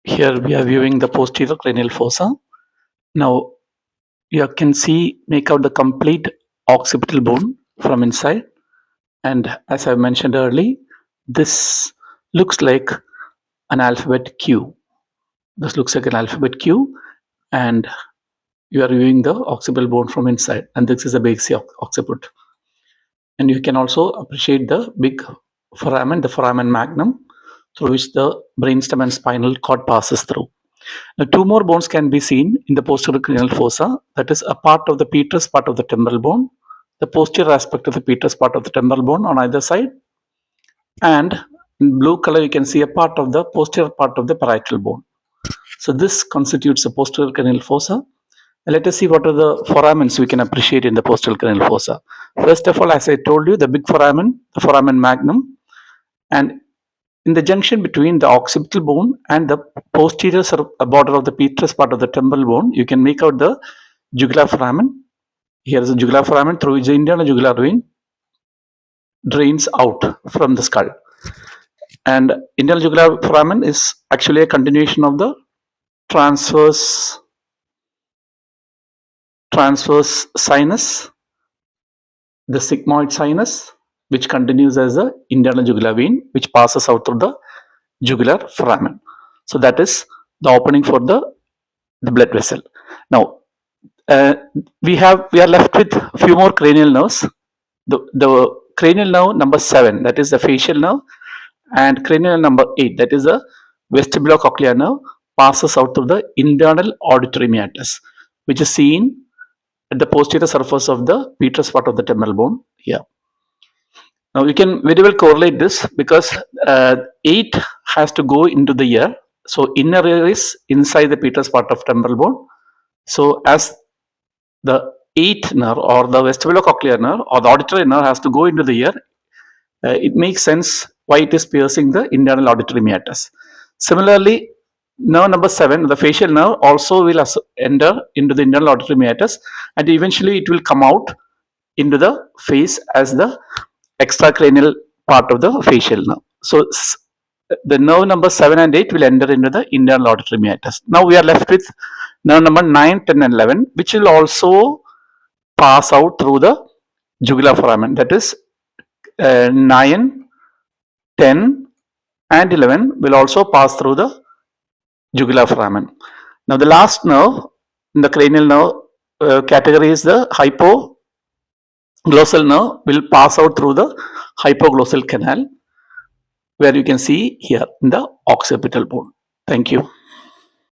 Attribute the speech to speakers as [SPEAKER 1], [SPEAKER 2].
[SPEAKER 1] Here we are viewing the posterior cranial fossa. Now you can see, make out the complete occipital bone from inside, and as I mentioned earlier, this looks like an alphabet Q. This looks like an alphabet Q, and you are viewing the occipital bone from inside, and this is a basic occiput. And you can also appreciate the big foramen, the foramen magnum, through which the brainstem and spinal cord passes through. Now, two more bones can be seen in the posterior cranial fossa, that is a part of the petrous part of the temporal bone, the posterior aspect of the petrous part of the temporal bone on either side, and in blue color you can see a part of the posterior part of the parietal bone. So this constitutes the posterior cranial fossa. Let us see what are the foramens we can appreciate in the posterior cranial fossa. First of all, as I told you, the big foramen, the foramen magnum, and in the junction between the occipital bone and the posterior border of the petrous part of the temporal bone, you can make out the jugular foramen. Here is the jugular foramen through which the internal jugular vein drains out from the skull. And internal jugular foramen is actually a continuation of the transverse sinus, the sigmoid sinus, which continues as the internal jugular vein, which passes out through the jugular foramen. So that is the opening for the blood vessel. Now we are left with a few more cranial nerves. The cranial nerve number 7, that is the facial nerve, and cranial number 8, that is the vestibulocochlear nerve, passes out through the internal auditory meatus, which is seen at the posterior surface of the petrous part of the temporal bone here. Now you can very well correlate this because 8 has to go into the ear. So inner ear is inside the petrous part of temporal bone. So as the 8th nerve or the vestibulocochlear nerve or the auditory nerve has to go into the ear, it makes sense why it is piercing the internal auditory meatus. Similarly, nerve number 7, the facial nerve, also will enter into the internal auditory meatus, and eventually it will come out into the face as the extracranial part of the facial nerve. So the nerve number 7 and 8 will enter into the internal auditory meatus. Now we are left with nerve number 9, 10 and 11, which will also pass out through the jugular foramen. That is 9, 10 and 11 will also pass through the jugular foramen. Now the last nerve in the cranial nerve category is the hypoglossal nerve, will pass out through the hypoglossal canal, where you can see here in the occipital bone. Thank you.